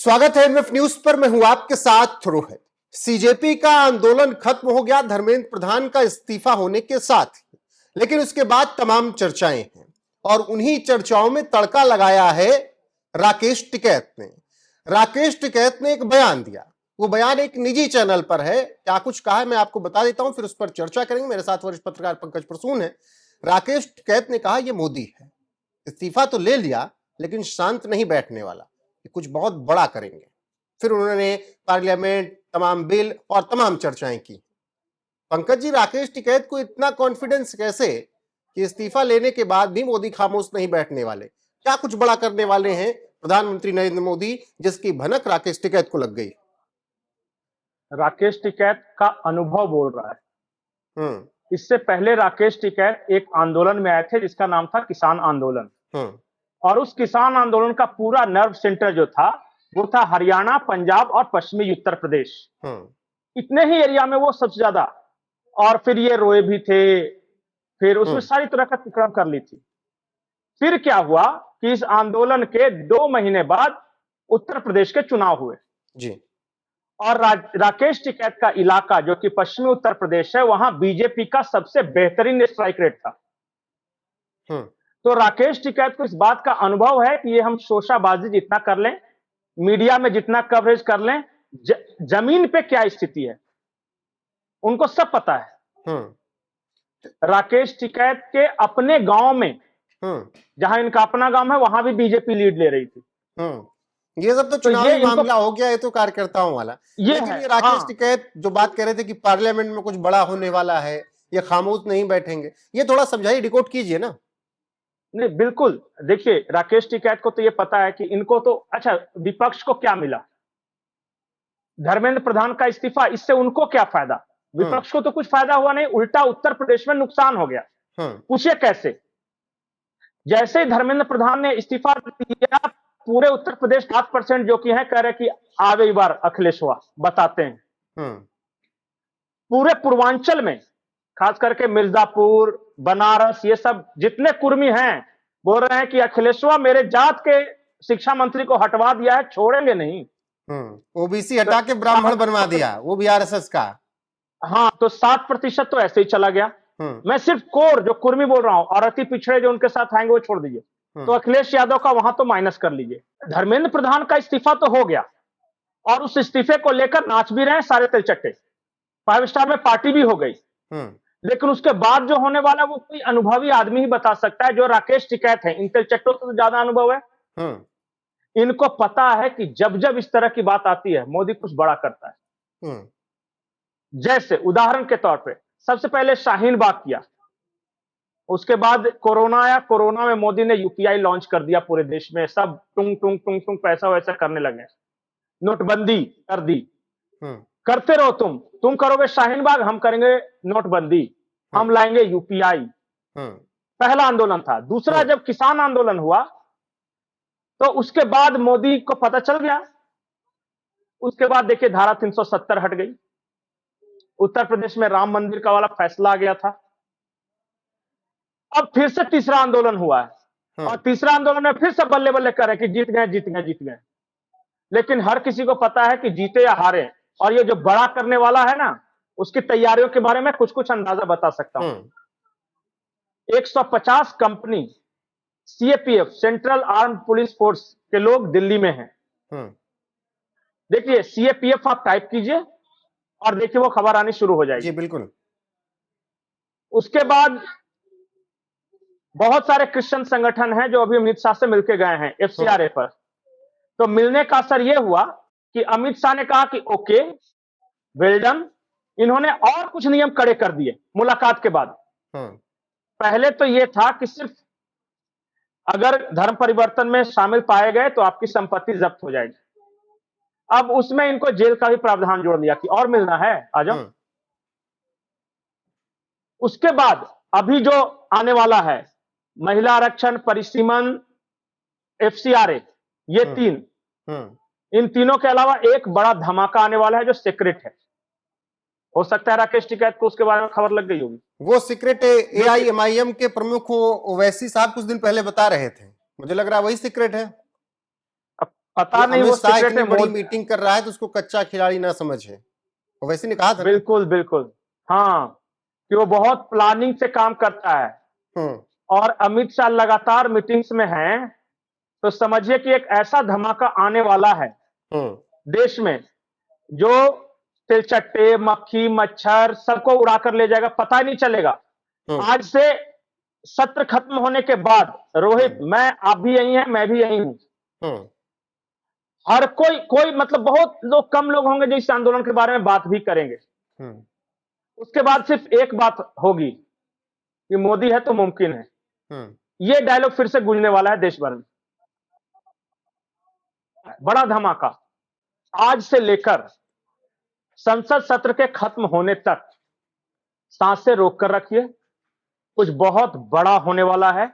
स्वागत है MF news पर। मैं हूं आपके साथ रोहित। सीजेपी का आंदोलन खत्म हो गया धर्मेंद्र प्रधान का इस्तीफा होने के साथ, लेकिन उसके बाद तमाम चर्चाएं हैं और उन्हीं चर्चाओं में तड़का लगाया है राकेश टिकैत ने। राकेश टिकैत ने एक बयान दिया। वो बयान एक निजी चैनल पर है। क्या कुछ कहा है मैं आपको बता देता हूं, फिर उस पर चर्चा करेंगे। मेरे साथ वरिष्ठ पत्रकार पंकज प्रसून है। राकेश टिकैत ने कहा, यह मोदी है, इस्तीफा तो ले लिया लेकिन शांत नहीं बैठने वाला, कुछ बहुत बड़ा करेंगे। फिर उन्होंने पार्लियामेंट, तमाम बिल और तमाम चर्चाएं की। पंकज जी, राकेश टिकैत को इतना कॉन्फिडेंस कैसे कि इस्तीफा लेने के बाद भी मोदी खामोश नहीं बैठने वाले? क्या कुछ बड़ा करने वाले हैं प्रधानमंत्री नरेंद्र मोदी, जिसकी भनक राकेश टिकैत को लग गई? राकेश टिकैत का अनुभव बोल रहा है। इससे पहले राकेश टिकैत एक आंदोलन में आए थे जिसका नाम था किसान आंदोलन। और उस किसान आंदोलन का पूरा नर्व सेंटर जो था वो था हरियाणा, पंजाब और पश्चिमी उत्तर प्रदेश। इतने ही एरिया में वो सबसे ज्यादा, और फिर ये रोए भी थे, फिर उसमें सारी तरह का अतिक्रमण कर ली थी। फिर क्या हुआ कि इस आंदोलन के 2 महीने बाद उत्तर प्रदेश के चुनाव हुए जी। और राकेश टिकैत का इलाका जो कि पश्चिमी उत्तर प्रदेश है, वहां बीजेपी का सबसे बेहतरीन स्ट्राइक रेट था। तो राकेश टिकैत को इस बात का अनुभव है कि ये हम शोशाबाजी जितना कर लें, मीडिया में जितना कवरेज कर लें, जमीन पे क्या स्थिति है उनको सब पता है। राकेश टिकैत के अपने गांव में, जहां इनका अपना गांव है, वहां भी बीजेपी लीड ले रही थी। ये सब तो चुनावी मामला हो गया, ये तो कार्यकर्ताओं वाला। लेकिन ये राकेश टिकैत जो बात कह रहे थे कि पार्लियामेंट में कुछ बड़ा होने वाला है, ये खामोश नहीं बैठेंगे, ये थोड़ा समझाइए, डिकोड कीजिए ना। नहीं, बिल्कुल। देखिए, राकेश टिकैत को तो ये पता है कि इनको तो, अच्छा, विपक्ष को क्या मिला? धर्मेंद्र प्रधान का इस्तीफा, इससे उनको क्या फायदा? विपक्ष को तो कुछ फायदा हुआ नहीं, उल्टा उत्तर प्रदेश में नुकसान हो गया। पूछिए कैसे? जैसे ही धर्मेंद्र प्रधान ने इस्तीफा दिया, पूरे उत्तर प्रदेश 7% जो कि है कह रहे कि आवे बार अखिलेश हुआ, बताते हैं। पूरे पूर्वांचल में, खास करके मिर्जापुर, बनारस, ये सब जितने कुर्मी हैं बोल रहे हैं कि अखिलेशवा मेरे जात के शिक्षा मंत्री को हटवा दिया है, छोड़ेंगे नहीं। ओबीसी हटा के ब्राह्मण बनवा दिया, वो भी आरएसएस का। हाँ, तो 7% तो ऐसे ही चला गया। मैं सिर्फ कोर जो कुर्मी बोल रहा हूं, और अति पिछड़े जो उनके साथ आएंगे वो छोड़ दीजिए। तो अखिलेश यादव का वहां तो माइनस कर लीजिए। धर्मेंद्र प्रधान का इस्तीफा तो हो गया और उस इस्तीफे को लेकर नाच भी रहे हैं सारे तिलचट्टे। 5 स्टार में पार्टी भी हो गई। लेकिन उसके बाद जो होने वाला वो कोई अनुभवी आदमी ही बता सकता है। जो राकेश टिकैत है, इन तिलचट्टों से तो ज्यादा अनुभव है। इनको पता है कि जब जब इस तरह की बात आती है, मोदी कुछ बड़ा करता है। जैसे उदाहरण के तौर पे सबसे पहले शाहीन बाग किया, उसके बाद कोरोना आया, कोरोना में मोदी ने यूपीआई लॉन्च कर दिया पूरे देश में, सब टुंग टुंग टुंग टुंग पैसा वैसा करने लगे। नोटबंदी कर दी। करते रहो, तुम करोगे शाहीन बाग, हम करेंगे नोटबंदी, हम लाएंगे यूपीआई। पहला आंदोलन था। दूसरा, जब किसान आंदोलन हुआ तो उसके बाद मोदी को पता चल गया। उसके बाद देखिए धारा 370 हट गई। उत्तर प्रदेश में राम मंदिर का वाला फैसला आ गया था। अब फिर से तीसरा आंदोलन हुआ है और तीसरा आंदोलन में फिर से बल्ले बल्ले कर रहे कि जीत गए जीत गए जीत गए। लेकिन हर किसी को पता है कि जीते या हारे, और ये जो बड़ा करने वाला है ना, उसकी तैयारियों के बारे में कुछ कुछ अंदाजा बता सकता हूं। 150 company CAPF, central arm police force के लोग दिल्ली में हैं। देखिए, सीएपीएफ आप टाइप कीजिए और देखिए वो खबर आनी शुरू हो जाएगी। जी बिल्कुल। उसके बाद बहुत सारे क्रिश्चियन संगठन हैं जो अभी अमित शाह से मिलके गए हैं एफसीआरए पर। तो मिलने का असर यह हुआ कि अमित शाह ने कहा कि ओके, वेल डन। इन्होंने और कुछ नियम कड़े कर दिए मुलाकात के बाद। पहले तो यह था कि सिर्फ अगर धर्म परिवर्तन में शामिल पाए गए तो आपकी संपत्ति जब्त हो जाएगी। अब उसमें इनको जेल का भी प्रावधान जोड़ दिया कि और मिलना है आ जाओ। उसके बाद अभी जो आने वाला है, महिला आरक्षण, परिसीमन, एफसीआरए, ये 3, इन तीनों के अलावा एक बड़ा धमाका आने वाला है जो सीक्रेट है। हो सकता है राकेश टिकैत को उसके बारे में खबर लग गई होगी। वो सीक्रेट एआईएमआईएम के प्रमुख ओवैसी साहब कुछ दिन पहले बता रहे थे, मुझे लग रहा है वही सीक्रेट है। अब पता नहीं अमित वो शाह सीक्रेट इतनी में बड़ी मीटिंग कर रहा है तो उसको कच्चा खिलाड़ी ना समझे, वो वैसे ने कहा था ना। बिल्कुल बिल्कुल। हाँ, कि वो बहुत प्लानिंग से काम करता है हम्म और अमित शाह लगातार मीटिंग्स में हैं, तो समझिए कि एक ऐसा धमाका आने वाला है हम्म देश में जो तिलचट्टे, मक्खी, मच्छर सबको उड़ा कर ले जाएगा, पता ही नहीं चलेगा। हम्म आज से सत्र खत्म होने के बाद रोहित, मैं आप भी यही हैं, मैं भी यही हूं। हम्म हर कोई कोई मतलब बहुत लोग, कम लोग होंगे जो इस आंदोलन के बारे में बात भी करेंगे। हम्म उसके बाद सिर्फ एक बात होगी कि मोदी है तो मुमकिन है। हम्म ये डायलॉग फिर से गूंजने वाला है देश भर में। बड़ा धमाका आज से लेकर संसद सत्र के खत्म होने तक सांसें रोक कर रखिए, कुछ बहुत बड़ा होने वाला है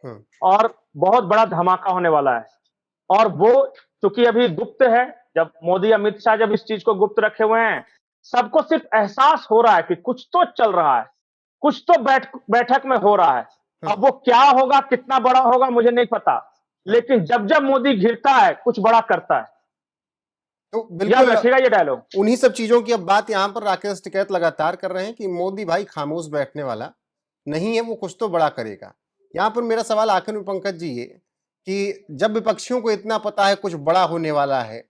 हम्म और बहुत बड़ा धमाका होने वाला है। और वो चूंकि अभी गुप्त है, जब मोदी अमित शाह जब इस चीज को गुप्त रखे हुए हैं, सबको सिर्फ एहसास हो रहा है कि कुछ तो चल रहा है, कुछ तो बैठक में हो रहा है। अब वो क्या होगा, कितना बड़ा होगा, मुझे नहीं पता, लेकिन जब जब मोदी घिरता है कुछ बड़ा करता है। तो याद बिल्कुल रखिएगा ये डायलॉग। उन्हीं सब चीजों की अब बात यहाँ पर राकेश टिकैत लगातार कर रहे हैं कि मोदी भाई खामोश बैठने वाला नहीं है, वो कुछ तो बड़ा करेगा। यहाँ पर मेरा सवाल आखिर में पंकज जी ये कि जब विपक्षियों को इतना पता है कुछ बड़ा होने वाला है,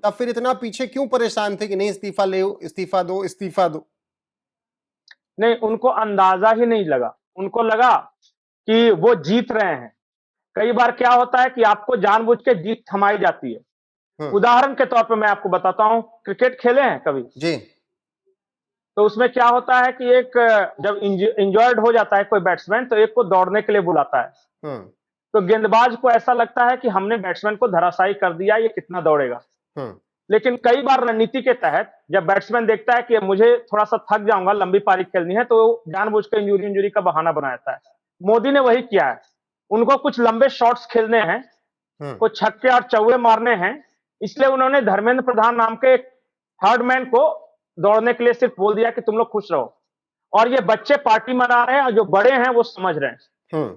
तब फिर इतना पीछे क्यों परेशान थे कि नहीं इस्तीफा ले, इस्तीफा दो, इस्तीफा दो? नहीं, उनको अंदाजा ही नहीं लगा, उनको लगा कि वो जीत रहे हैं। कई बार क्या होता है कि आपको जानबूझ के जीत थमाई जाती है। उदाहरण के तौर पे मैं आपको बताता हूं, क्रिकेट खेले हैं कभी जी। तो उसमें क्या होता है कि एक जब इंजर्ड हो जाता है कोई बैट्समैन तो एक को दौड़ने के लिए बुलाता है। तो गेंदबाज को ऐसा लगता है कि हमने बैट्समैन को धराशायी कर दिया, ये कितना दौड़ेगा। लेकिन कई बार रणनीति के तहत जब बैट्समैन देखता है कि मुझे थोड़ा सा थक जाऊंगा, लंबी पारी खेलनी है, तो जानबूझ के इंजरी का बहाना बनाता है। मोदी ने वही किया है, उनको कुछ लंबे शॉट्स खेलने हैं, कुछ छक्के और चौके मारने हैं, इसलिए उन्होंने धर्मेंद्र प्रधान नाम के थर्ड मैन को दौड़ने के लिए सिर्फ बोल दिया कि तुम लोग खुश रहो। और ये बच्चे पार्टी मना रहे हैं और जो बड़े हैं वो समझ रहे हैं।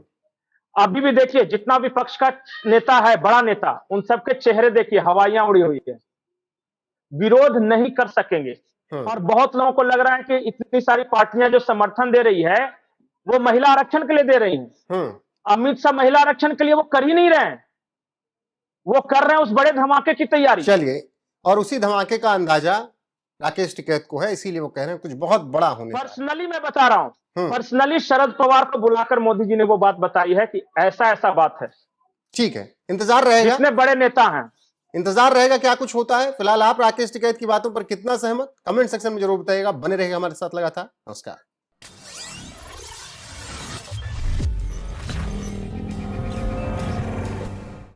अभी भी देखिए जितना विपक्ष का नेता है, बड़ा नेता, उन सबके चेहरे देखिए हवाइयां उड़ी हुई है, विरोध नहीं कर सकेंगे। और बहुत लोगों को लग रहा है कि इतनी सारी पार्टियां जो समर्थन दे रही है वो महिला आरक्षण के लिए दे रही हैं। अमित शाह महिला आरक्षण के लिए वो कर ही नहीं रहे हैं, वो कर रहे हैं उस बड़े धमाके की तैयारी। चलिए, और उसी धमाके का अंदाजा राकेश टिकैत को है, इसीलिए वो कह रहे हैं कुछ बहुत बड़ा होने। पर्सनली मैं बता रहा हूं, पर्सनली शरद पवार को बुलाकर मोदी जी ने वो बात बताई है कि ऐसा ऐसा बात है। ठीक है, इंतजार रहेगा, जितने बड़े नेता हैं इंतजार रहेगा क्या कुछ होता है। फिलहाल आप राकेश टिकैत की बातों पर कितना सहमत, कमेंट सेक्शन में जरूर बताइएगा। बने रहेगा हमारे साथ लगातार। नमस्कार।